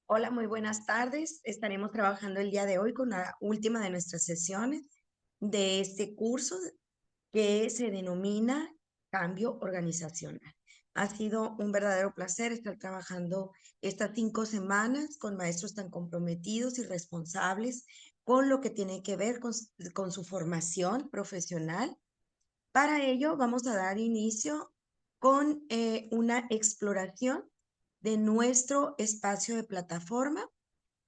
Hola, muy buenas tardes. Estaremos trabajando el día de hoy con la última de nuestras sesiones de este curso que se denomina Cambio Organizacional. Ha sido un verdadero placer estar trabajando estas 5 semanas con maestros tan comprometidos y responsables con lo que tiene que ver con su formación profesional. Para ello, vamos a dar inicio con una exploración de nuestro espacio de plataforma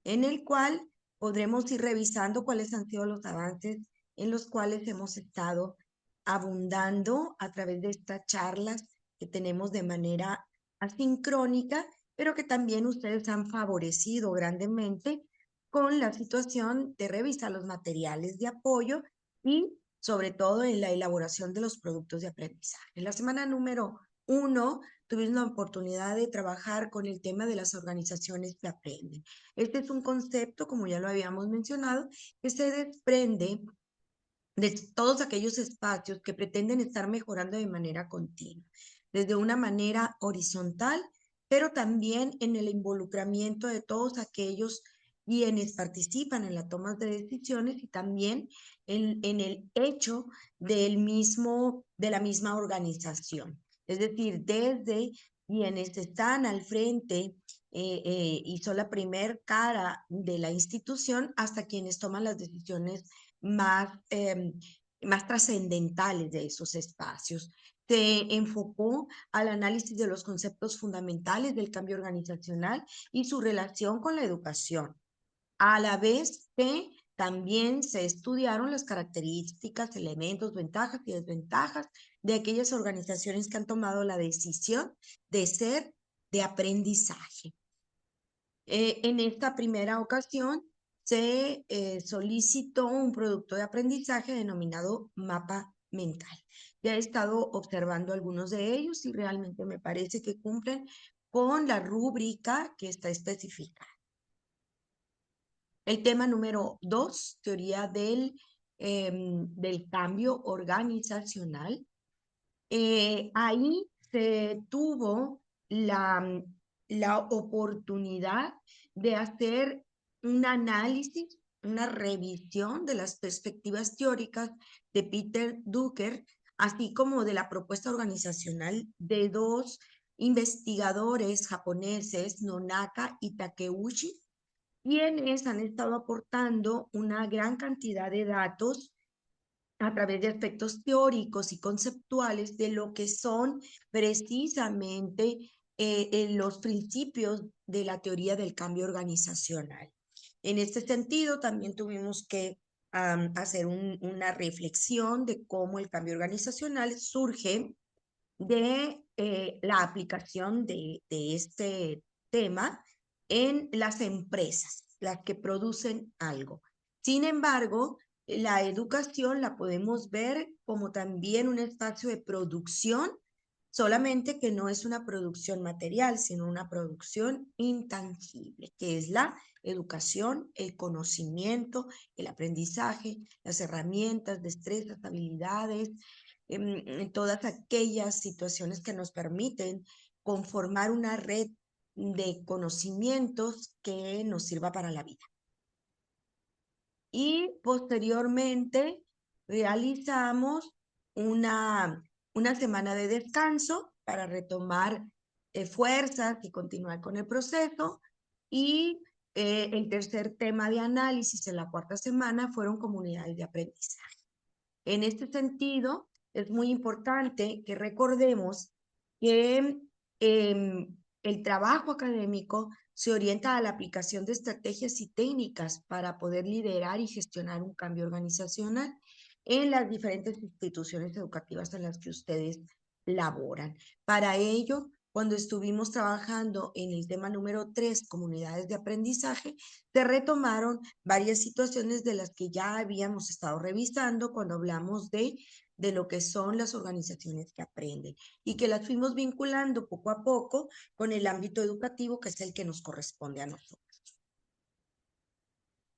en el cual podremos ir revisando cuáles han sido los avances en los cuales hemos estado abundando a través de estas charlas que tenemos de manera asincrónica, pero que también ustedes han favorecido grandemente con la situación de revisar los materiales de apoyo y sobre todo en la elaboración de los productos de aprendizaje. En la semana número 1 tuvimos la oportunidad de trabajar con el tema de las organizaciones que aprenden. Este es un concepto, como ya lo habíamos mencionado, que se desprende de todos aquellos espacios que pretenden estar mejorando de manera continua, desde una manera horizontal, pero también en el involucramiento de todos aquellos quienes participan en la toma de decisiones y también en el hecho de la misma organización. Es decir, desde quienes están al frente y son la primer cara de la institución hasta quienes toman las decisiones más trascendentales de esos espacios. Se enfocó al análisis de los conceptos fundamentales del cambio organizacional y su relación con la educación, a la vez que también se estudiaron las características, elementos, ventajas y desventajas de aquellas organizaciones que han tomado la decisión de ser de aprendizaje. En esta primera ocasión se solicitó un producto de aprendizaje denominado mapa mental. Ya he estado observando algunos de ellos y realmente me parece que cumplen con la rúbrica que está especificada. El tema número 2, teoría del cambio organizacional. Ahí se tuvo la oportunidad de hacer un análisis, una revisión de las perspectivas teóricas de Peter Drucker, así como de la propuesta organizacional de dos investigadores japoneses, Nonaka y Takeuchi, quienes han estado aportando una gran cantidad de datos a través de aspectos teóricos y conceptuales de lo que son precisamente los principios de la teoría del cambio organizacional. En este sentido, también tuvimos que hacer una reflexión de cómo el cambio organizacional surge de la aplicación de este tema en las empresas, las que producen algo. Sin embargo, la educación la podemos ver como también un espacio de producción, solamente que no es una producción material, sino una producción intangible, que es la educación, el conocimiento, el aprendizaje, las herramientas, destrezas, habilidades, en todas aquellas situaciones que nos permiten conformar una red de conocimientos que nos sirva para la vida. Y posteriormente realizamos una semana de descanso para retomar fuerzas y continuar con el proceso. Y el tercer tema de análisis en la cuarta semana fueron comunidades de aprendizaje. En este sentido, es muy importante que recordemos que el trabajo académico se orienta a la aplicación de estrategias y técnicas para poder liderar y gestionar un cambio organizacional en las diferentes instituciones educativas en las que ustedes laboran. Para ello, cuando estuvimos trabajando en el tema número 3, comunidades de aprendizaje, se retomaron varias situaciones de las que ya habíamos estado revisando cuando hablamos de lo que son las organizaciones que aprenden y que las fuimos vinculando poco a poco con el ámbito educativo, que es el que nos corresponde a nosotros.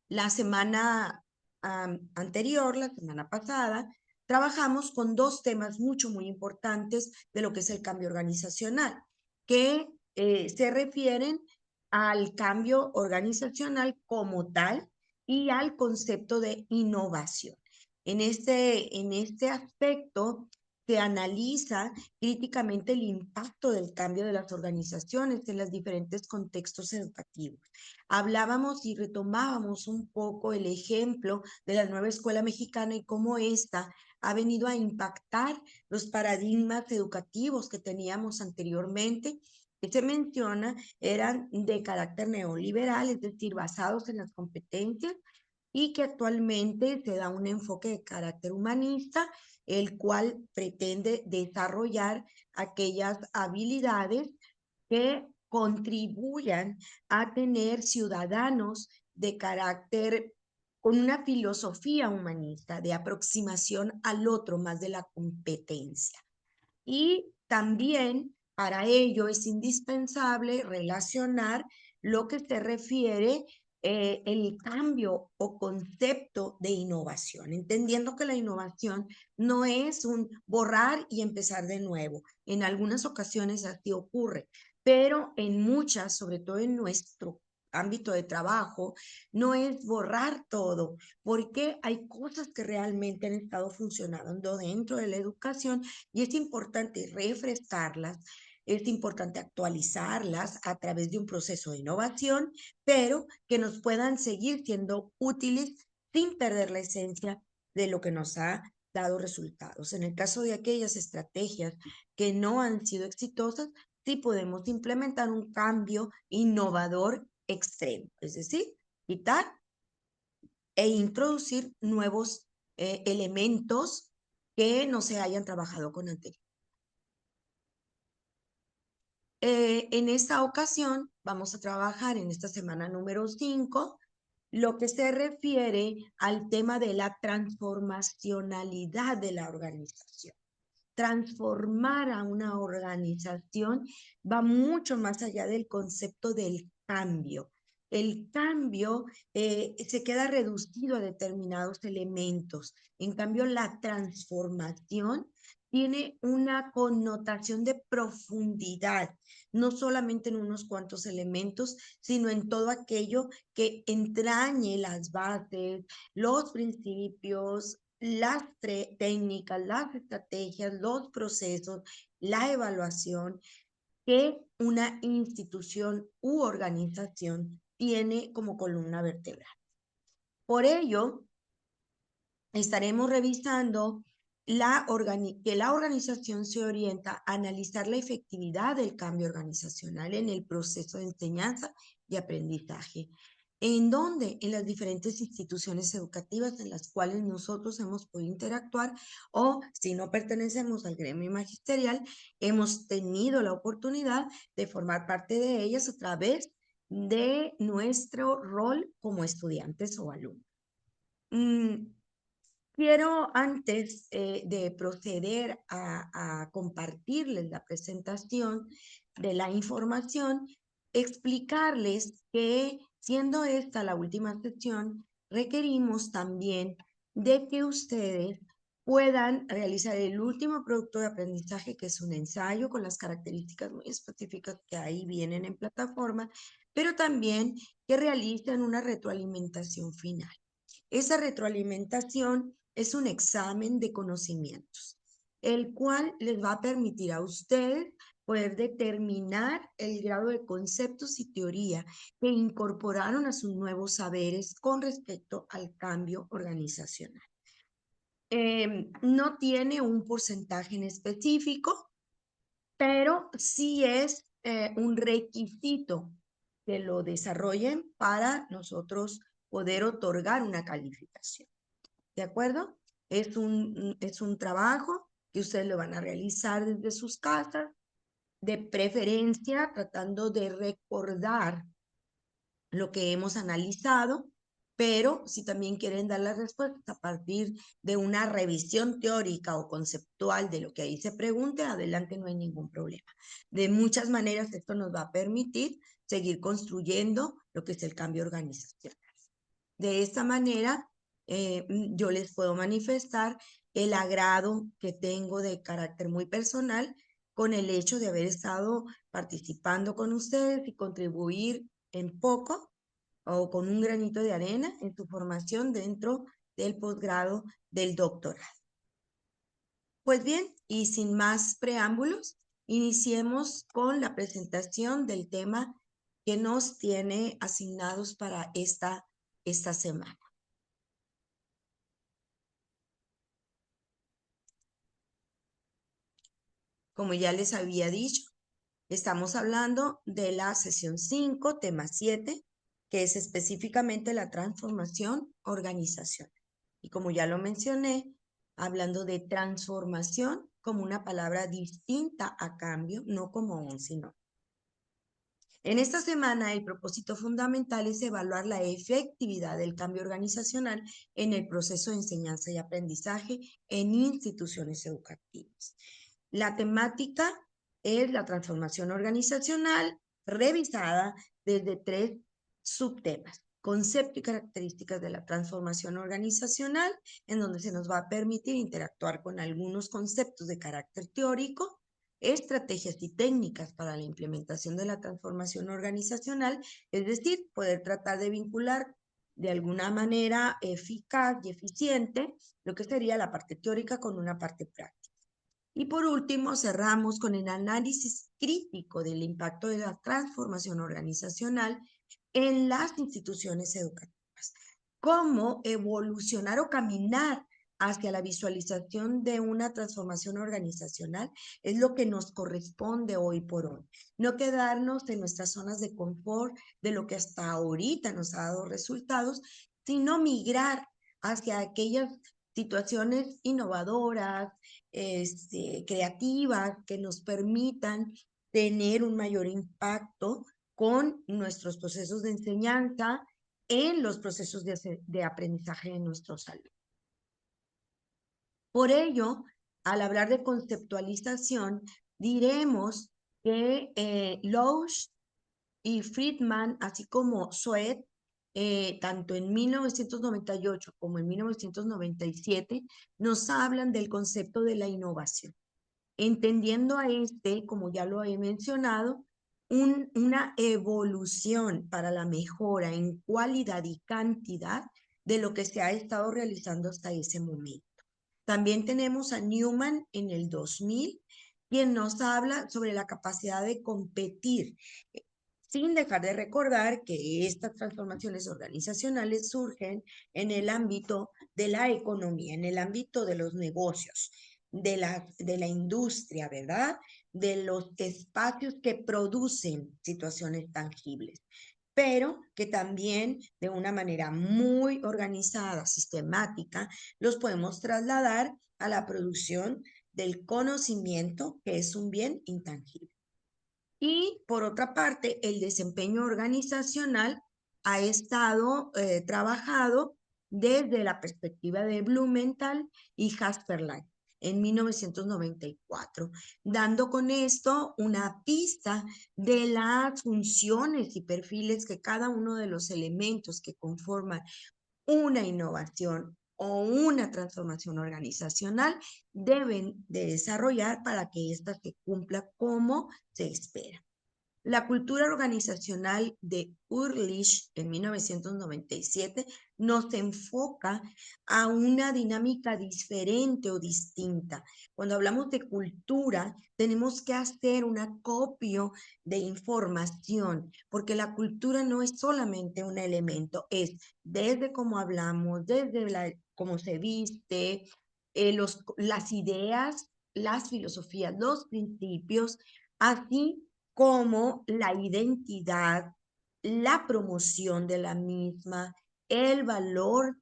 La semana anterior, la semana pasada, trabajamos con dos temas muy importantes de lo que es el cambio organizacional, que se refieren al cambio organizacional como tal y al concepto de innovación. En este aspecto se analiza críticamente el impacto del cambio de las organizaciones en los diferentes contextos educativos. Hablábamos y retomábamos un poco el ejemplo de la nueva escuela mexicana y cómo ésta ha venido a impactar los paradigmas educativos que teníamos anteriormente, que se menciona eran de carácter neoliberal, es decir, basados en las competencias, y que actualmente se da un enfoque de carácter humanista, el cual pretende desarrollar aquellas habilidades que contribuyan a tener ciudadanos de carácter con una filosofía humanista de aproximación al otro más de la competencia. Y también para ello es indispensable relacionar lo que se refiere el cambio o concepto de innovación, entendiendo que la innovación no es un borrar y empezar de nuevo. En algunas ocasiones así ocurre, pero en muchas, sobre todo en nuestro ámbito de trabajo, no es borrar todo, porque hay cosas que realmente han estado funcionando dentro de la educación y es importante refrescarlas, es importante actualizarlas a través de un proceso de innovación, pero que nos puedan seguir siendo útiles sin perder la esencia de lo que nos ha dado resultados. En el caso de aquellas estrategias que no han sido exitosas, sí podemos implementar un cambio innovador extremo, es decir, quitar e introducir nuevos elementos que no se hayan trabajado con anterior. En esta ocasión vamos a trabajar en esta semana número 5 lo que se refiere al tema de la transformacionalidad de la organización. Transformar a una organización va mucho más allá del concepto del cambio. El cambio se queda reducido a determinados elementos. En cambio, la transformación tiene una connotación de profundidad, no solamente en unos cuantos elementos, sino en todo aquello que entrañe las bases, los principios, las técnicas, las estrategias, los procesos, la evaluación que una institución u organización tiene como columna vertebral. Por ello, estaremos revisando que la organización se orienta a analizar la efectividad del cambio organizacional en el proceso de enseñanza y aprendizaje. ¿En dónde? En las diferentes instituciones educativas en las cuales nosotros hemos podido interactuar o si no pertenecemos al gremio magisterial, hemos tenido la oportunidad de formar parte de ellas a través de nuestro rol como estudiantes o alumnos. Quiero antes de proceder a compartirles la presentación de la información, explicarles que siendo esta la última sesión, requerimos también de que ustedes puedan realizar el último producto de aprendizaje, que es un ensayo con las características muy específicas que ahí vienen en plataforma, pero también que realicen una retroalimentación final. Esa retroalimentación es un examen de conocimientos, el cual les va a permitir a ustedes poder determinar el grado de conceptos y teoría que incorporaron a sus nuevos saberes con respecto al cambio organizacional. No tiene un porcentaje en específico, pero sí es un requisito que lo desarrollen para nosotros poder otorgar una calificación. ¿De acuerdo? Es un trabajo que ustedes lo van a realizar desde sus casas, de preferencia tratando de recordar lo que hemos analizado, pero si también quieren dar las respuestas a partir de una revisión teórica o conceptual de lo que ahí se pregunte, adelante, no hay ningún problema. De muchas maneras esto nos va a permitir seguir construyendo lo que es el cambio organizacional. De esta manera, yo les puedo manifestar el agrado que tengo de carácter muy personal con el hecho de haber estado participando con ustedes y contribuir en poco o con un granito de arena en tu formación dentro del posgrado del doctorado. Pues bien, y sin más preámbulos, iniciemos con la presentación del tema que nos tiene asignados para esta semana. Como ya les había dicho, estamos hablando de la sesión 5, tema 7, que es específicamente la transformación organizacional. Y como ya lo mencioné, hablando de transformación como una palabra distinta a cambio, no como un sinónimo. En esta semana, el propósito fundamental es evaluar la efectividad del cambio organizacional en el proceso de enseñanza y aprendizaje en instituciones educativas. La temática es la transformación organizacional revisada desde 3 subtemas: concepto y características de la transformación organizacional, en donde se nos va a permitir interactuar con algunos conceptos de carácter teórico, estrategias y técnicas para la implementación de la transformación organizacional, es decir, poder tratar de vincular de alguna manera eficaz y eficiente lo que sería la parte teórica con una parte práctica. Y por último, cerramos con el análisis crítico del impacto de la transformación organizacional en las instituciones educativas. Cómo evolucionar o caminar hacia la visualización de una transformación organizacional es lo que nos corresponde hoy por hoy. No quedarnos en nuestras zonas de confort de lo que hasta ahorita nos ha dado resultados, sino migrar hacia aquellas situaciones innovadoras, creativas, que nos permitan tener un mayor impacto con nuestros procesos de enseñanza en los procesos de aprendizaje de nuestros alumnos. Por ello, al hablar de conceptualización, diremos que Loesch y Friedman, así como Soet, tanto en 1998 como en 1997, nos hablan del concepto de la innovación, entendiendo a como ya lo he mencionado, una evolución para la mejora en cualidad y cantidad de lo que se ha estado realizando hasta ese momento. También tenemos a Newman en el 2000, quien nos habla sobre la capacidad de competir, sin dejar de recordar que estas transformaciones organizacionales surgen en el ámbito de la economía, en el ámbito de los negocios, de la industria, ¿verdad? De los espacios que producen situaciones tangibles, pero que también de una manera muy organizada, sistemática, los podemos trasladar a la producción del conocimiento, que es un bien intangible. Y por otra parte, el desempeño organizacional ha estado trabajado desde la perspectiva de Blumenthal y Jasperlein en 1994, dando con esto una pista de las funciones y perfiles que cada uno de los elementos que conforman una innovación o una transformación organizacional deben de desarrollar para que ésta se cumpla como se espera. La cultura organizacional de Ulrich en 1997 nos enfoca a una dinámica diferente o distinta. Cuando hablamos de cultura, tenemos que hacer un acopio de información, porque la cultura no es solamente un elemento, es desde cómo hablamos, desde cómo se viste, las ideas, las filosofías, los principios, así como la identidad, la promoción de la misma, el valor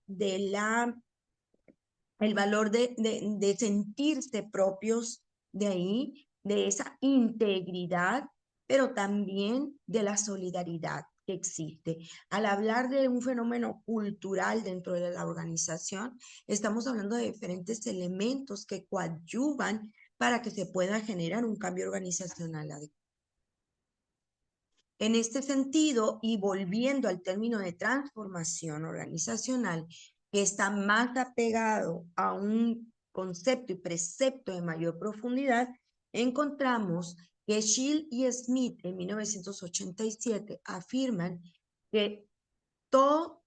de sentirse propios de ahí, de esa integridad, pero también de la solidaridad que existe. Al hablar de un fenómeno cultural dentro de la organización, estamos hablando de diferentes elementos que coadyuvan para que se pueda generar un cambio organizacional adecuado. En este sentido, y volviendo al término de transformación organizacional, que está más apegado a un concepto y precepto de mayor profundidad, encontramos que Schill y Smith en 1987 afirman que todo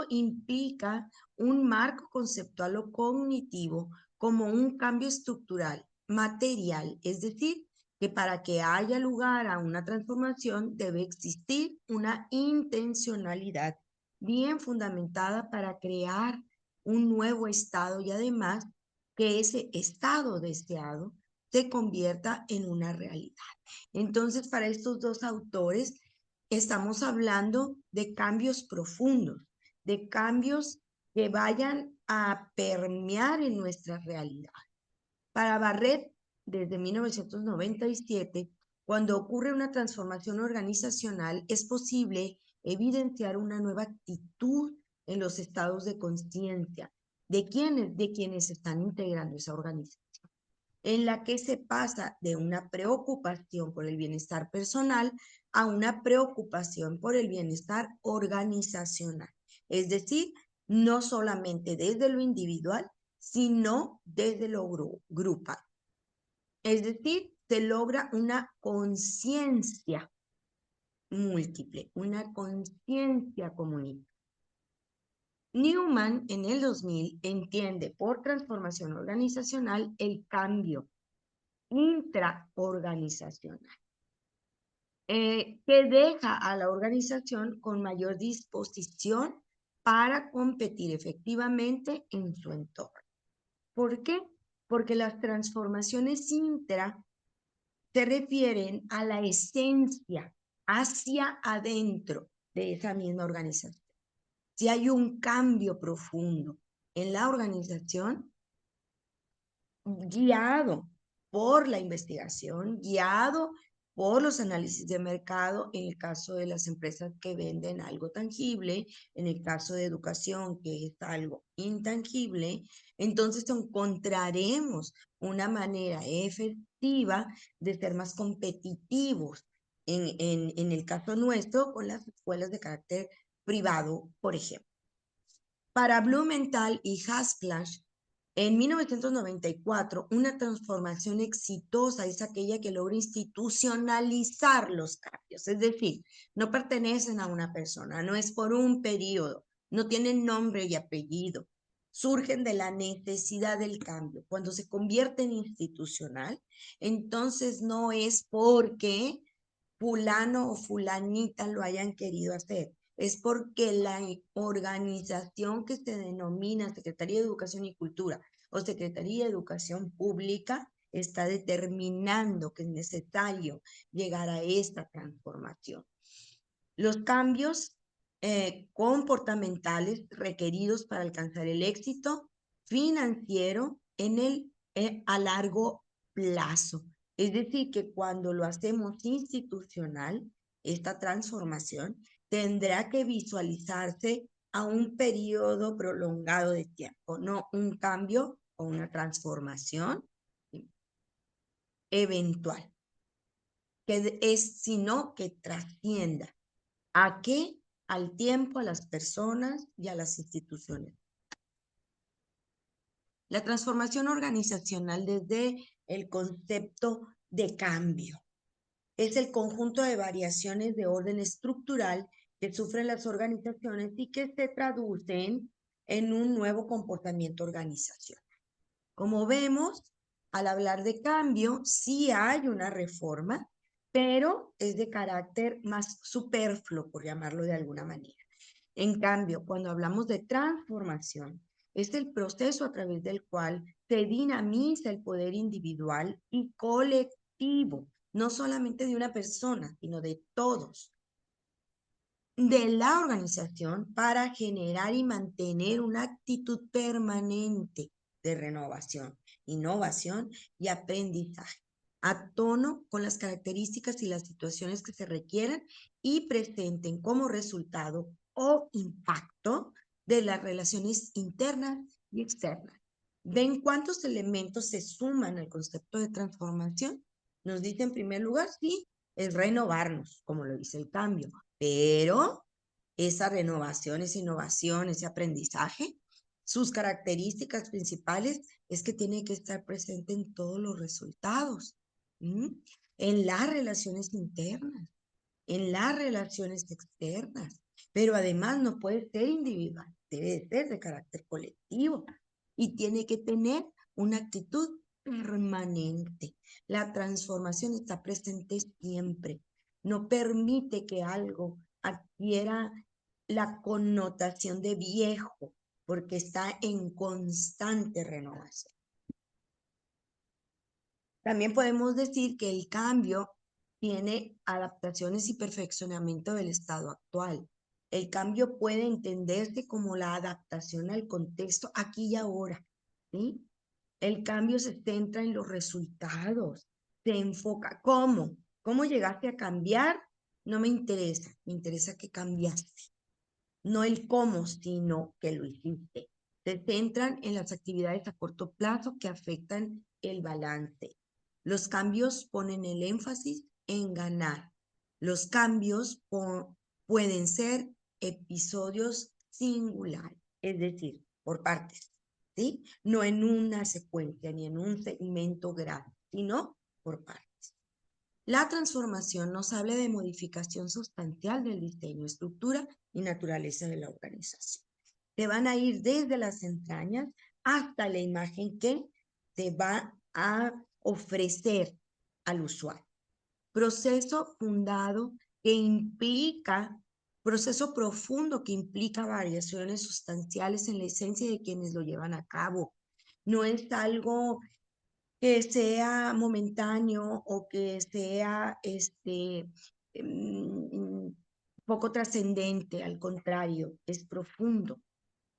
implica un marco conceptual o cognitivo como un cambio estructural, material, es decir, que para que haya lugar a una transformación debe existir una intencionalidad bien fundamentada para crear un nuevo estado y además que ese estado deseado se convierta en una realidad. Entonces, para estos dos autores, estamos hablando de cambios profundos, de cambios que vayan a permear en nuestra realidad. Para Barrett, desde 1997, cuando ocurre una transformación organizacional, es posible evidenciar una nueva actitud en los estados de conciencia de quienes están integrando esa organización, en la que se pasa de una preocupación por el bienestar personal a una preocupación por el bienestar organizacional. Es decir, no solamente desde lo individual, sino desde lo grupal. Es decir, se logra una conciencia múltiple, una conciencia comunitaria. Newman en el 2000 entiende por transformación organizacional el cambio intraorganizacional, que deja a la organización con mayor disposición para competir efectivamente en su entorno. ¿Por qué? Porque las transformaciones intra se refieren a la esencia hacia adentro de esa misma organización. Si hay un cambio profundo en la organización, guiado por la investigación, guiado por los análisis de mercado, en el caso de las empresas que venden algo tangible, en el caso de educación, que es algo intangible, entonces encontraremos una manera efectiva de ser más competitivos. En el caso nuestro, con las escuelas de carácter privado, por ejemplo. Para Blumenthal y Haslash, en 1994, una transformación exitosa es aquella que logra institucionalizar los cambios, es decir, no pertenecen a una persona, no es por un periodo, no tienen nombre y apellido, surgen de la necesidad del cambio. Cuando se convierte en institucional, entonces no es porque fulano o fulanita lo hayan querido hacer, es porque la organización que se denomina Secretaría de Educación y Cultura o Secretaría de Educación Pública está determinando que es necesario llegar a esta transformación. Los cambios comportamentales requeridos para alcanzar el éxito financiero a largo plazo. Es decir, que cuando lo hacemos institucional, esta transformación tendrá que visualizarse a un periodo prolongado de tiempo, no un cambio o una transformación eventual, sino que trascienda. ¿A qué? Al tiempo, a las personas y a las instituciones. La transformación organizacional desde el concepto de cambio es el conjunto de variaciones de orden estructural que sufren las organizaciones y que se traducen en un nuevo comportamiento organizacional. Como vemos, al hablar de cambio, sí hay una reforma, pero es de carácter más superfluo, por llamarlo de alguna manera. En cambio, cuando hablamos de transformación, es el proceso a través del cual se dinamiza el poder individual y colectivo, no solamente de una persona, sino de todos, de la organización para generar y mantener una actitud permanente de renovación, innovación y aprendizaje, a tono con las características y las situaciones que se requieran y presenten como resultado o impacto de las relaciones internas y externas. ¿Ven cuántos elementos se suman al concepto de transformación? Nos dice en primer lugar, sí, es renovarnos, como lo dice el cambio, pero esa renovación, esa innovación, ese aprendizaje, sus características principales es que tiene que estar presente en todos los resultados. ¿m? En las relaciones internas, en las relaciones externas, pero además no puede ser individual, debe de ser de carácter colectivo y tiene que tener una actitud permanente. La transformación está presente siempre. No permite que algo adquiera la connotación de viejo, porque está en constante renovación. También podemos decir que el cambio tiene adaptaciones y perfeccionamiento del estado actual. El cambio puede entenderse como la adaptación al contexto aquí y ahora, ¿sí? El cambio se centra en los resultados, se enfoca. ¿Cómo? ¿Cómo llegaste a cambiar? No me interesa que cambiaste. No el cómo, sino que lo hiciste. Se centran en las actividades a corto plazo que afectan el balance. Los cambios ponen el énfasis en ganar. Los cambios pueden ser episodios singulares, es decir, por partes, ¿sí? No en una secuencia ni en un segmento grande, sino por partes. La transformación nos habla de modificación sustancial del diseño, estructura y naturaleza de la organización. Te van a ir desde las entrañas hasta la imagen que te va a ofrecer al usuario. Proceso fundado que implica, proceso profundo que implica variaciones sustanciales en la esencia de quienes lo llevan a cabo. No es algo que sea momentáneo o que sea poco trascendente, al contrario, es profundo.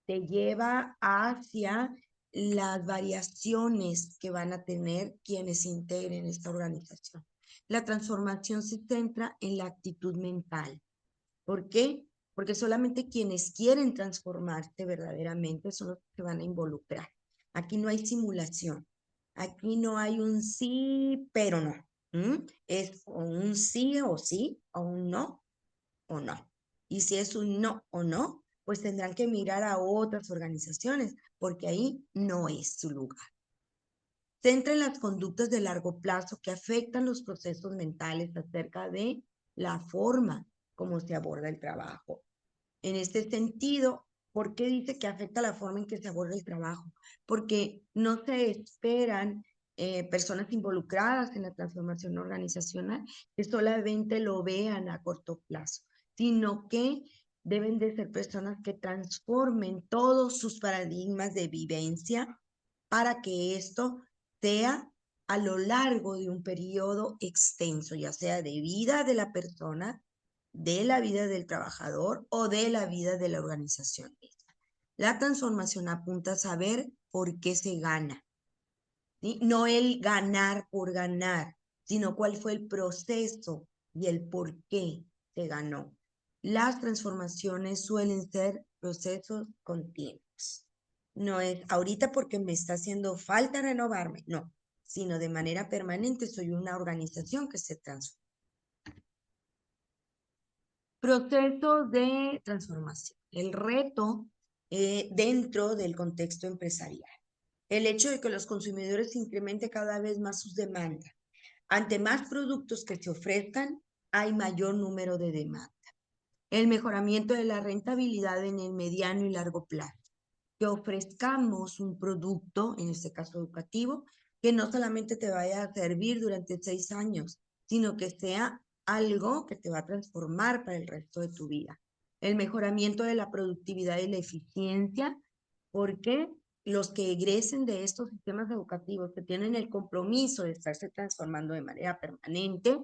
Te lleva hacia las variaciones que van a tener quienes integren esta organización. La transformación se centra en la actitud mental. ¿Por qué? Porque solamente quienes quieren transformarse verdaderamente son los que se van a involucrar. Aquí no hay simulación. Aquí no hay un sí, pero no. Es un sí, o un no, o no. Y si es un no o no, pues tendrán que mirar a otras organizaciones, porque ahí no es su lugar. Centra en las conductas de largo plazo que afectan los procesos mentales acerca de la forma como se aborda el trabajo. En este sentido, ¿por qué dice que afecta la forma en que se aborda el trabajo? Porque no se esperan personas involucradas en la transformación organizacional que solamente lo vean a corto plazo, sino que deben de ser personas que transformen todos sus paradigmas de vivencia para que esto sea a lo largo de un periodo extenso, ya sea de vida de la persona, de la vida del trabajador o de la vida de la organización. La transformación apunta a saber por qué se gana, ¿sí? No el ganar por ganar, sino cuál fue el proceso y el por qué se ganó. Las transformaciones suelen ser procesos continuos. No es ahorita porque me está haciendo falta renovarme, no, sino de manera permanente soy una organización que se transforma. Proceso de transformación. El reto dentro del contexto empresarial. El hecho de que los consumidores incrementen cada vez más sus demandas. Ante más productos que se ofrezcan, hay mayor número de demanda. El mejoramiento de la rentabilidad en el mediano y largo plazo. Que ofrezcamos un producto, en este caso educativo, que no solamente te vaya a servir durante 6 años, sino que sea algo que te va a transformar para el resto de tu vida. El mejoramiento de la productividad y la eficiencia, porque los que egresen de estos sistemas educativos que tienen el compromiso de estarse transformando de manera permanente,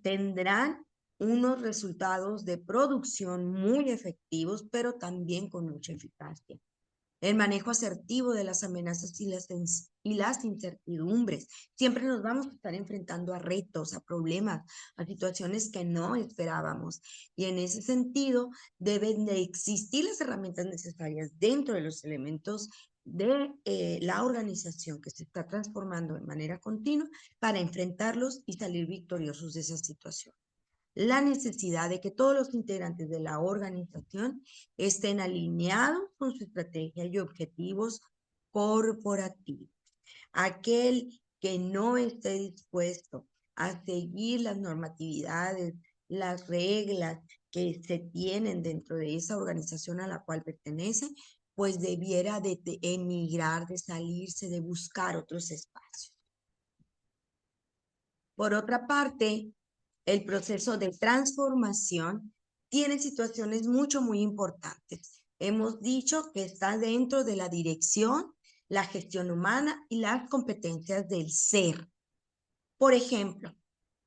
tendrán unos resultados de producción muy efectivos, pero también con mucha eficacia. El manejo asertivo de las amenazas y las incertidumbres. Siempre nos vamos a estar enfrentando a retos, a problemas, a situaciones que no esperábamos. Y en ese sentido, deben de existir las herramientas necesarias dentro de los elementos de la organización que se está transformando de manera continua para enfrentarlos y salir victoriosos de esa situación. La necesidad de que todos los integrantes de la organización estén alineados con su estrategia y objetivos corporativos. Aquel que no esté dispuesto a seguir las normatividades, las reglas que se tienen dentro de esa organización a la cual pertenece, pues debiera de emigrar, de salirse, de buscar otros espacios. Por otra parte, el proceso de transformación tiene situaciones muy importantes. Hemos dicho que está dentro de la dirección, la gestión humana y las competencias del ser. Por ejemplo,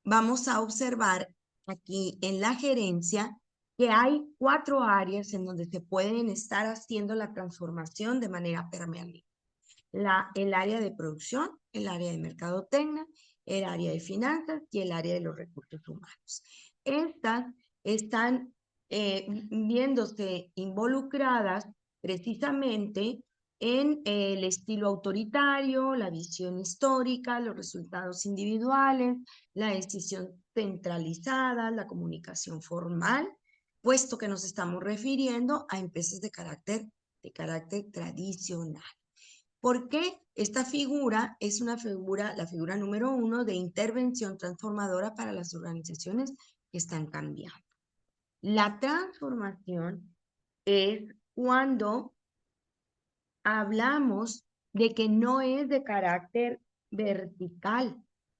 vamos a observar aquí en la gerencia que hay 4 áreas en donde se pueden estar haciendo la transformación de manera permanente. El área de producción, el área de mercadotecnia, el área de finanzas y el área de los recursos humanos. Estas están viéndose involucradas precisamente en el estilo autoritario, la visión histórica, los resultados individuales, la decisión centralizada, la comunicación formal, puesto que nos estamos refiriendo a empresas de carácter tradicional. ¿Por qué? Esta figura es una figura, la figura número 1 de intervención transformadora para las organizaciones que están cambiando. La transformación es cuando hablamos de que no es de carácter vertical,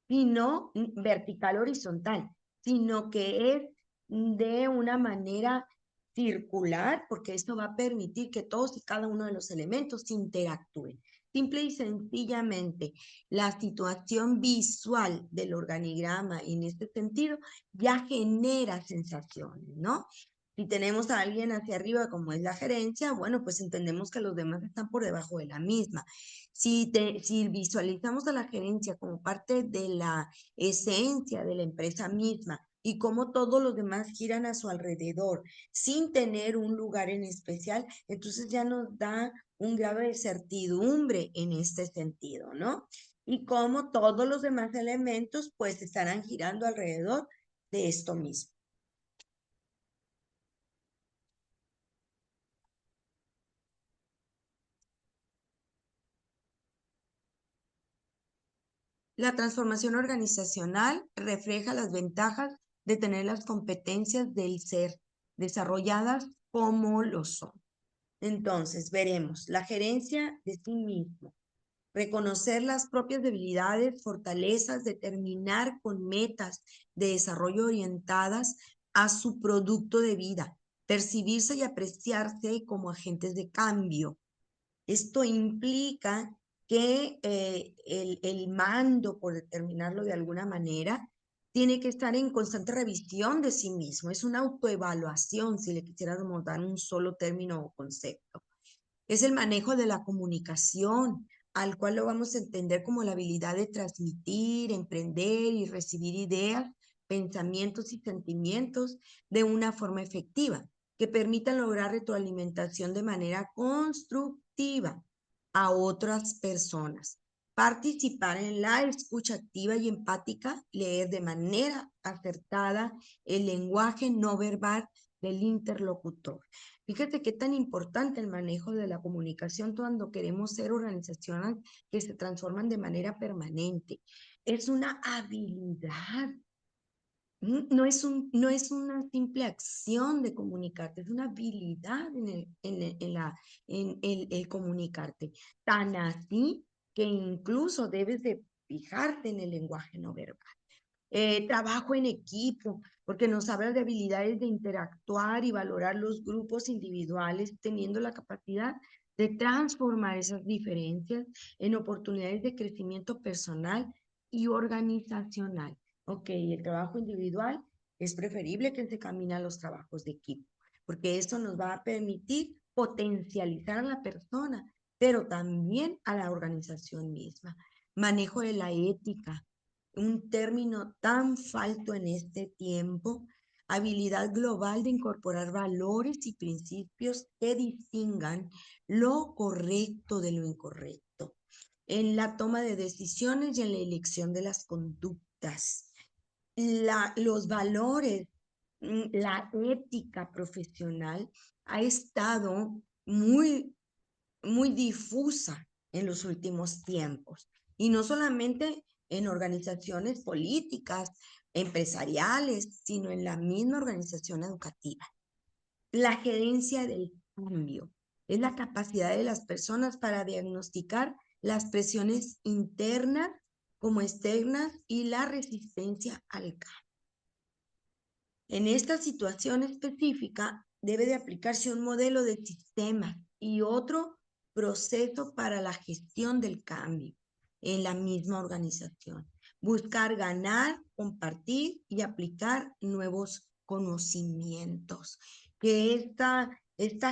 sino vertical horizontal, sino que es de una manera circular, porque esto va a permitir que todos y cada uno de los elementos interactúen. Simple y sencillamente, la situación visual del organigrama en este sentido ya genera sensaciones, ¿no? Si tenemos a alguien hacia arriba, como es la gerencia, bueno, pues entendemos que los demás están por debajo de la misma. Si visualizamos a la gerencia como parte de la esencia de la empresa misma y cómo todos los demás giran a su alrededor sin tener un lugar en especial, entonces ya nos da un grado de certidumbre en este sentido, ¿no? Y cómo todos los demás elementos pues estarán girando alrededor de esto mismo. La transformación organizacional refleja las ventajas de tener las competencias del ser desarrolladas como lo son. Entonces, veremos la gerencia de sí mismo, reconocer las propias debilidades, fortalezas, determinar con metas de desarrollo orientadas a su producto de vida, percibirse y apreciarse como agentes de cambio. Esto implica que el mando, por determinarlo de alguna manera, tiene que estar en constante revisión de sí mismo. Es una autoevaluación, si le quisiéramos dar un solo término o concepto. Es el manejo de la comunicación, al cual lo vamos a entender como la habilidad de transmitir, emprender y recibir ideas, pensamientos y sentimientos de una forma efectiva, que permitan lograr retroalimentación de manera constructiva a otras personas. Participar en la escucha activa y empática, leer de manera acertada el lenguaje no verbal del interlocutor. Fíjate qué tan importante el manejo de la comunicación cuando queremos ser organizaciones que se transforman de manera permanente. Es una habilidad. No es una simple acción de comunicarte, es una habilidad en el comunicarte. Tan así que incluso debes de fijarte en el lenguaje no verbal. Trabajo en equipo, porque nos habla de habilidades de interactuar y valorar los grupos individuales, teniendo la capacidad de transformar esas diferencias en oportunidades de crecimiento personal y organizacional. Ok, el trabajo individual es preferible que se camine a los trabajos de equipo, porque esto nos va a permitir potencializar a la persona, pero también a la organización misma. Manejo de la ética, un término tan falto en este tiempo, habilidad global de incorporar valores y principios que distingan lo correcto de lo incorrecto, en la toma de decisiones y en la elección de las conductas. Los valores, la ética profesional ha estado muy difusa en los últimos tiempos. Y no solamente en organizaciones políticas, empresariales, sino en la misma organización educativa. La gerencia del cambio es la capacidad de las personas para diagnosticar las presiones internas como externas y la resistencia al cambio. En esta situación específica debe de aplicarse un modelo de sistema y otro proceso para la gestión del cambio en la misma organización. Buscar ganar, compartir y aplicar nuevos conocimientos. Que esta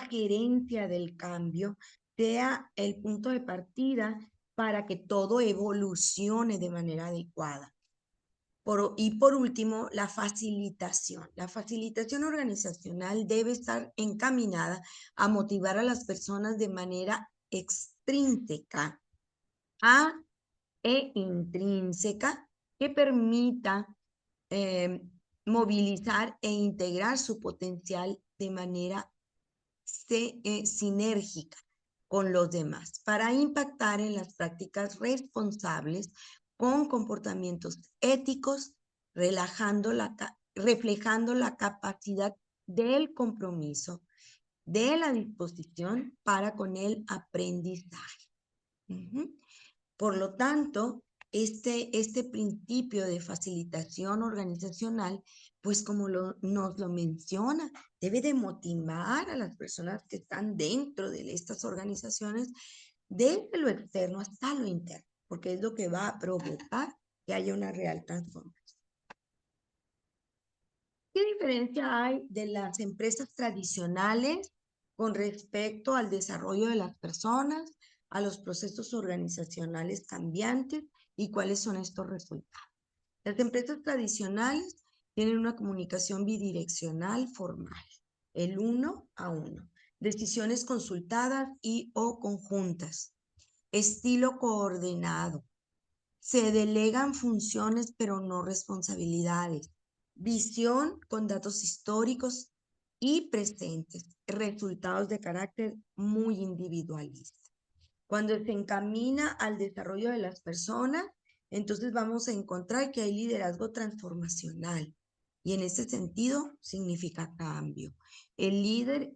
gerencia del cambio sea el punto de partida para que todo evolucione de manera adecuada. Y por último, la facilitación. La facilitación organizacional debe estar encaminada a motivar a las personas de manera extrínseca e intrínseca que permita movilizar e integrar su potencial de manera sinérgica con los demás para impactar en las prácticas responsables con comportamientos éticos, reflejando la capacidad del compromiso, de la disposición para con el aprendizaje. Por lo tanto, este principio de facilitación organizacional, pues como nos lo menciona, debe de motivar a las personas que están dentro de estas organizaciones desde lo externo hasta lo interno, porque es lo que va a provocar que haya una real transformación. ¿Qué diferencia hay de las empresas tradicionales con respecto al desarrollo de las personas, a los procesos organizacionales cambiantes y cuáles son estos resultados? Las empresas tradicionales tienen una comunicación bidireccional formal, el 1 a 1, decisiones consultadas y o conjuntas, estilo coordinado, se delegan funciones pero no responsabilidades, visión con datos históricos y presentes, resultados de carácter muy individualista. Cuando se encamina al desarrollo de las personas, entonces vamos a encontrar que hay liderazgo transformacional y en ese sentido significa cambio. El líder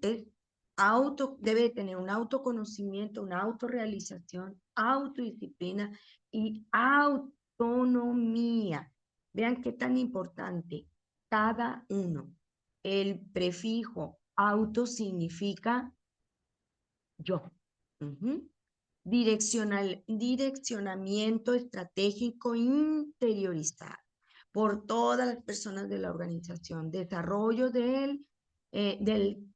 debe tener un autoconocimiento, una autorrealización, autodisciplina y autonomía. Vean qué tan importante cada uno. El prefijo auto significa yo. Direccionamiento estratégico interiorizado por todas las personas de la organización, desarrollo de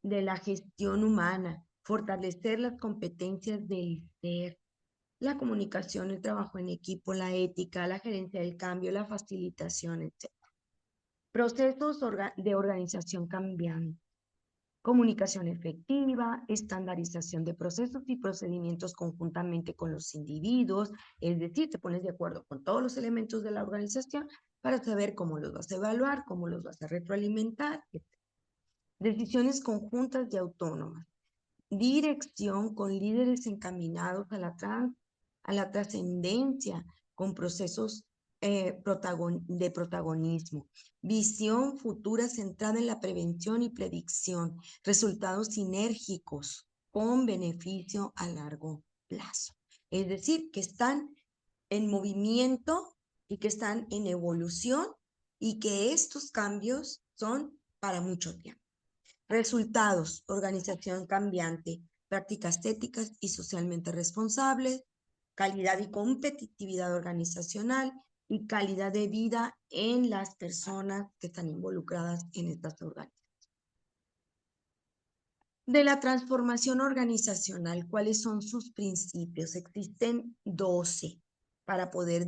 la gestión humana, fortalecer las competencias del ser, la comunicación, el trabajo en equipo, la ética, la gerencia del cambio, la facilitación, etc. Procesos de organización cambiante. Comunicación efectiva, estandarización de procesos y procedimientos conjuntamente con los individuos, es decir, te pones de acuerdo con todos los elementos de la organización para saber cómo los vas a evaluar, cómo los vas a retroalimentar, etc. Decisiones conjuntas y autónomas. Dirección con líderes encaminados a la trascendencia, con procesos de protagonismo. Visión futura centrada en la prevención y predicción. Resultados sinérgicos con beneficio a largo plazo. Es decir, que están en movimiento y que están en evolución y que estos cambios son para mucho tiempo. Resultados, organización cambiante, prácticas éticas y socialmente responsables, calidad y competitividad organizacional y calidad de vida en las personas que están involucradas en estas organizaciones. De la transformación organizacional, ¿cuáles son sus principios? Existen 12 para poder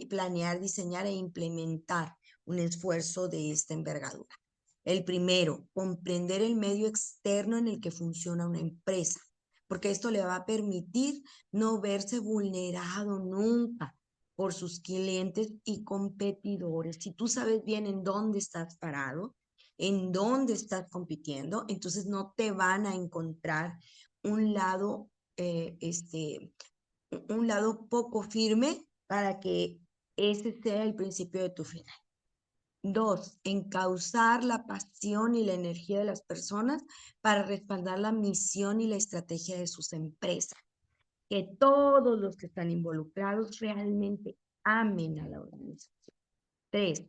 planear, diseñar e implementar un esfuerzo de esta envergadura. El primero, comprender el medio externo en el que funciona una empresa, porque esto le va a permitir no verse vulnerado nunca por sus clientes y competidores. Si tú sabes bien en dónde estás parado, en dónde estás compitiendo, entonces no te van a encontrar un lado, un lado poco firme para que ese sea el principio de tu final. 2, encauzar la pasión y la energía de las personas para respaldar la misión y la estrategia de sus empresas. Que todos los que están involucrados realmente amen a la organización. 3,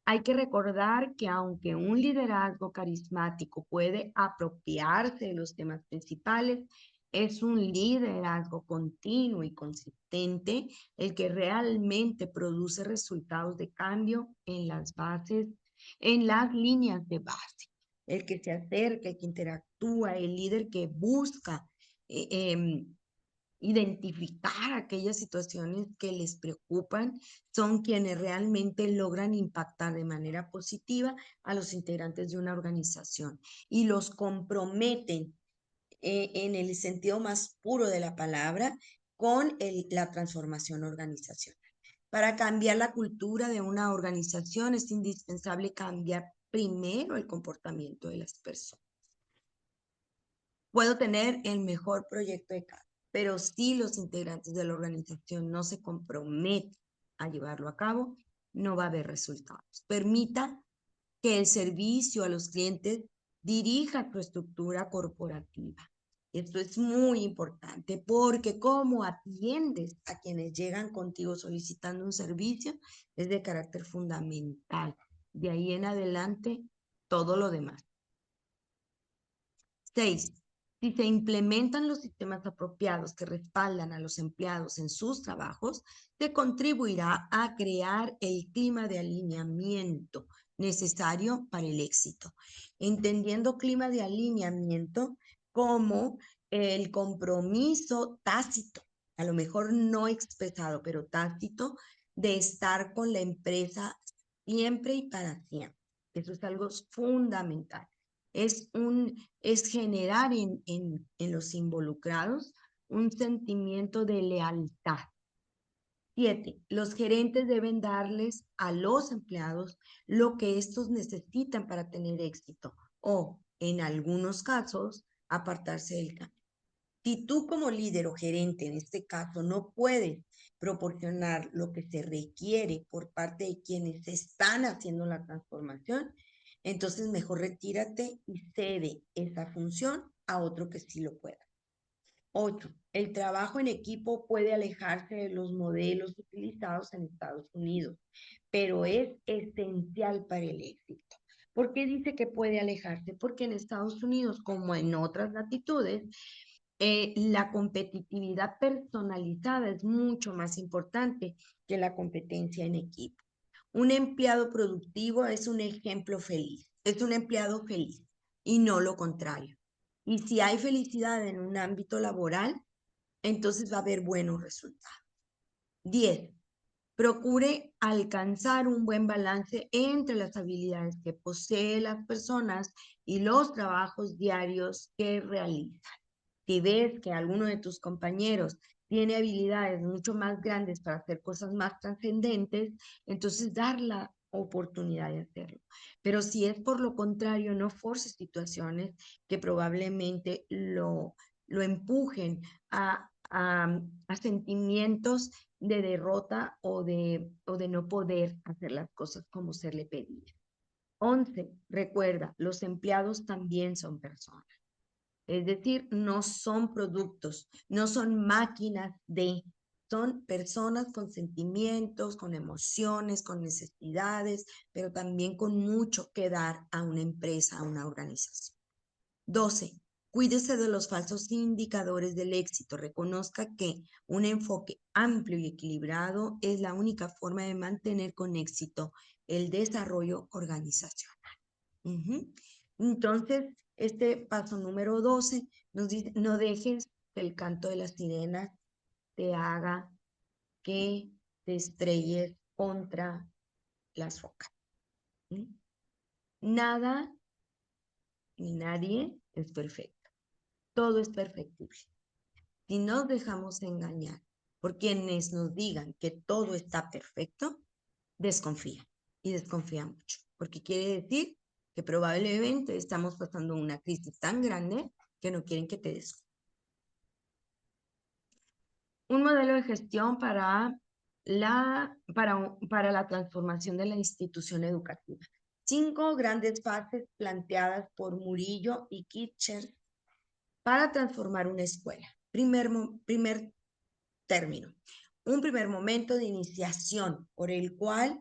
hay que recordar que aunque un liderazgo carismático puede apropiarse de los temas principales, es un liderazgo continuo y consistente el que realmente produce resultados de cambio en las bases, en las líneas de base. El que se acerca, el que interactúa, el líder que busca identificar aquellas situaciones que les preocupan, son quienes realmente logran impactar de manera positiva a los integrantes de una organización y los comprometen en el sentido más puro de la palabra con la transformación organizacional. Para cambiar la cultura de una organización es indispensable cambiar primero el comportamiento de las personas. Puedo tener el mejor proyecto de cambio, pero si los integrantes de la organización no se comprometen a llevarlo a cabo, no va a haber resultados. Permita que el servicio a los clientes dirija tu estructura corporativa. Esto es muy importante porque cómo atiendes a quienes llegan contigo solicitando un servicio es de carácter fundamental. De ahí en adelante, todo lo demás. 6. Si se implementan los sistemas apropiados que respaldan a los empleados en sus trabajos, se contribuirá a crear el clima de alineamiento necesario para el éxito. Entendiendo clima de alineamiento como el compromiso tácito, a lo mejor no expresado, pero tácito, de estar con la empresa siempre y para siempre. Eso es algo fundamental. Es generar en los involucrados un sentimiento de lealtad. 7, los gerentes deben darles a los empleados lo que estos necesitan para tener éxito o, en algunos casos, apartarse del camino. Si tú como líder o gerente, en este caso, no puedes proporcionar lo que se requiere por parte de quienes están haciendo la transformación, entonces mejor retírate y cede esa función a otro que sí lo pueda. 8, el trabajo en equipo puede alejarse de los modelos utilizados en Estados Unidos, pero es esencial para el éxito. ¿Por qué dice que puede alejarse? Porque en Estados Unidos, como en otras latitudes, la competitividad personalizada es mucho más importante que la competencia en equipo. Un empleado productivo es un ejemplo feliz, es un empleado feliz y no lo contrario. Y si hay felicidad en un ámbito laboral, entonces va a haber buenos resultados. 10. Procure alcanzar un buen balance entre las habilidades que poseen las personas y los trabajos diarios que realizan. Si ves que alguno de tus compañeros tiene habilidades mucho más grandes para hacer cosas más trascendentes, entonces dar la oportunidad de hacerlo. Pero si es por lo contrario, no forces situaciones que probablemente lo empujen a sentimientos de derrota o de no poder hacer las cosas como se le pedía. 11. Recuerda, los empleados también son personas. Es decir, no son productos, no son máquinas son personas con sentimientos, con emociones, con necesidades, pero también con mucho que dar a una empresa, a una organización. 12. Cuídese de los falsos indicadores del éxito. Reconozca que un enfoque amplio y equilibrado es la única forma de mantener con éxito el desarrollo organizacional. Entonces, este paso número 12 nos dice, no dejes que el canto de las sirenas te haga que te estrelles contra las rocas. Nada ni nadie es perfecto. Todo es perfectible. Si nos dejamos engañar por quienes nos digan que todo está perfecto, desconfía y desconfía mucho, porque quiere decir que probablemente estamos pasando una crisis tan grande que no quieren que te des. Un modelo de gestión para para la transformación de la institución educativa. 5 grandes fases planteadas por Murillo y Kitcher para transformar una escuela. Primer término, un primer momento de iniciación por el cual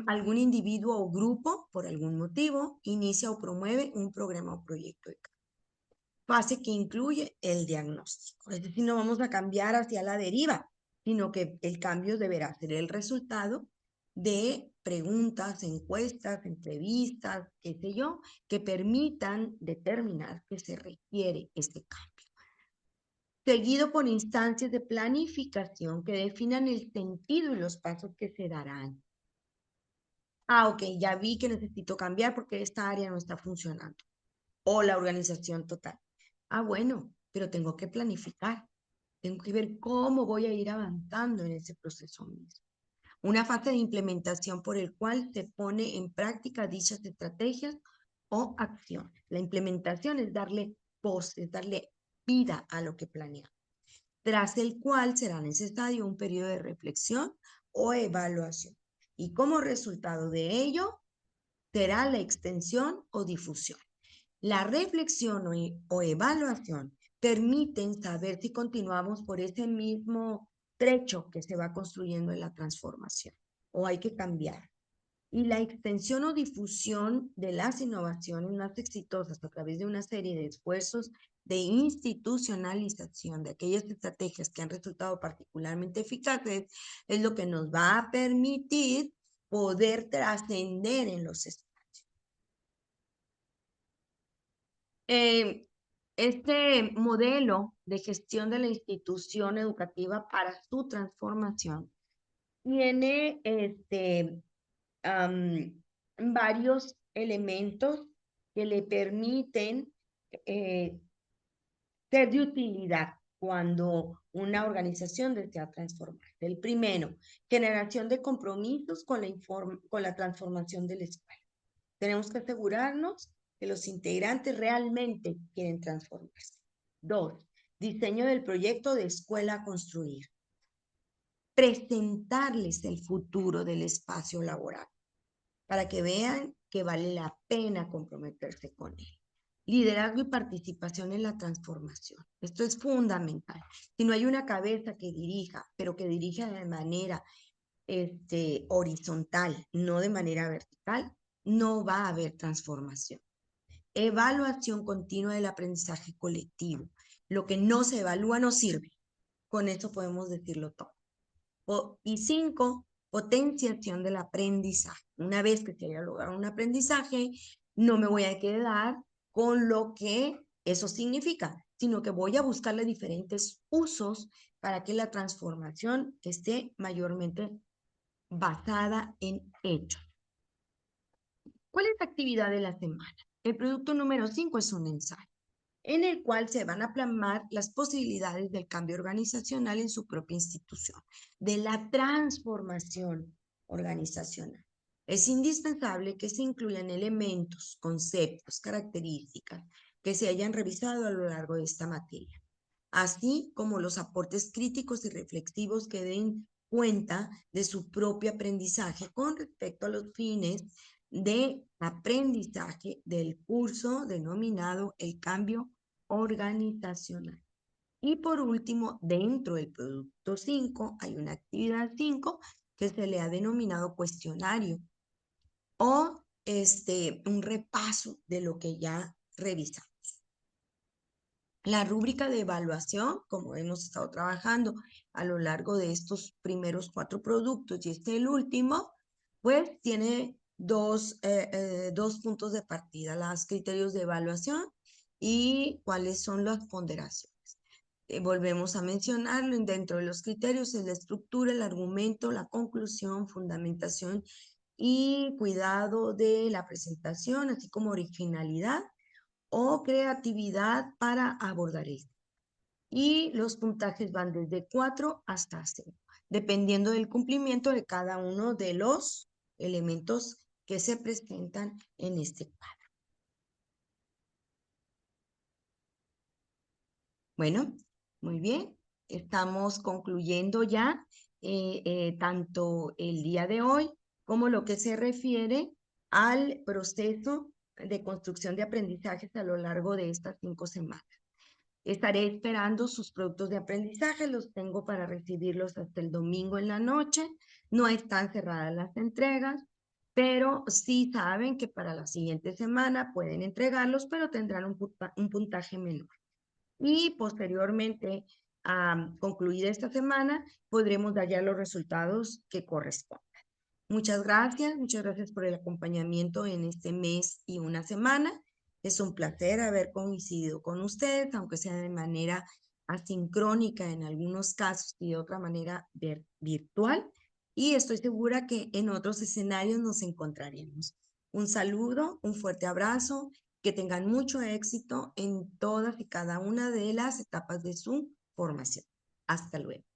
algún individuo o grupo, por algún motivo, inicia o promueve un programa o proyecto de cambio. Fase que incluye el diagnóstico. Es decir, no vamos a cambiar hacia la deriva, sino que el cambio deberá ser el resultado de preguntas, encuestas, entrevistas, qué sé yo, que permitan determinar que se requiere este cambio. Seguido por instancias de planificación que definan el sentido y los pasos que se darán. Ok, ya vi que necesito cambiar porque esta área no está funcionando. O la organización total. Bueno, pero tengo que planificar. Tengo que ver cómo voy a ir avanzando en ese proceso mismo. Una fase de implementación por el cual se pone en práctica dichas estrategias o acciones. La implementación es darle voz, es darle vida a lo que planeamos, tras el cual será necesario un periodo de reflexión o evaluación. Y como resultado de ello, será la extensión o difusión. La reflexión o evaluación permiten saber si continuamos por ese mismo trecho que se va construyendo en la transformación o hay que cambiar. Y la extensión o difusión de las innovaciones más exitosas a través de una serie de esfuerzos de institucionalización de aquellas estrategias que han resultado particularmente eficaces es lo que nos va a permitir poder trascender en los espacios. Este modelo de gestión de la institución educativa para su transformación tiene varios elementos que le permiten ser de utilidad cuando una organización desea transformarse. El primero, generación de compromisos con la transformación de la escuela. Tenemos que asegurarnos que los integrantes realmente quieren transformarse. 2, diseño del proyecto de escuela a construir. Presentarles el futuro del espacio laboral para que vean que vale la pena comprometerse con él. Liderazgo y participación en la transformación. Esto es fundamental. Si no hay una cabeza que dirija, pero que dirija de manera horizontal, no de manera vertical, no va a haber transformación. Evaluación continua del aprendizaje colectivo. Lo que no se evalúa no sirve. Con eso podemos decirlo todo. Y 5, potenciación del aprendizaje. Una vez que se haya logrado un aprendizaje, no me voy a quedar con lo que eso significa, sino que voy a buscarle diferentes usos para que la transformación esté mayormente basada en hechos. ¿Cuál es la actividad de la semana? El producto número 5 es un ensayo, en el cual se van a plasmar las posibilidades del cambio organizacional en su propia institución, de la transformación organizacional. Es indispensable que se incluyan elementos, conceptos, características que se hayan revisado a lo largo de esta materia, así como los aportes críticos y reflexivos que den cuenta de su propio aprendizaje con respecto a los fines de aprendizaje del curso denominado el cambio organizacional. Y por último, dentro del producto 5 hay una actividad 5 que se le ha denominado cuestionario o un repaso de lo que ya revisamos. La rúbrica de evaluación, como hemos estado trabajando a lo largo de estos primeros 4 productos y este el último, pues tiene dos puntos de partida, los criterios de evaluación y cuáles son las ponderaciones. Volvemos a mencionarlo, dentro de los criterios es la estructura, el argumento, la conclusión, fundamentación y cuidado de la presentación, así como originalidad o creatividad para abordar esto. Y los puntajes van desde 4 hasta 0, dependiendo del cumplimiento de cada uno de los elementos que se presentan en este cuadro. Bueno, muy bien. Estamos concluyendo ya tanto el día de hoy como lo que se refiere al proceso de construcción de aprendizajes a lo largo de estas 5 semanas. Estaré esperando sus productos de aprendizaje, los tengo para recibirlos hasta el domingo en la noche. No están cerradas las entregas, pero sí saben que para la siguiente semana pueden entregarlos, pero tendrán un puntaje menor. Y posteriormente, concluida esta semana, podremos dar ya los resultados que correspondan. Muchas gracias por el acompañamiento en este mes y una semana. Es un placer haber coincidido con ustedes, aunque sea de manera asincrónica en algunos casos y de otra manera virtual. Y estoy segura que en otros escenarios nos encontraremos. Un saludo, un fuerte abrazo, que tengan mucho éxito en todas y cada una de las etapas de su formación. Hasta luego.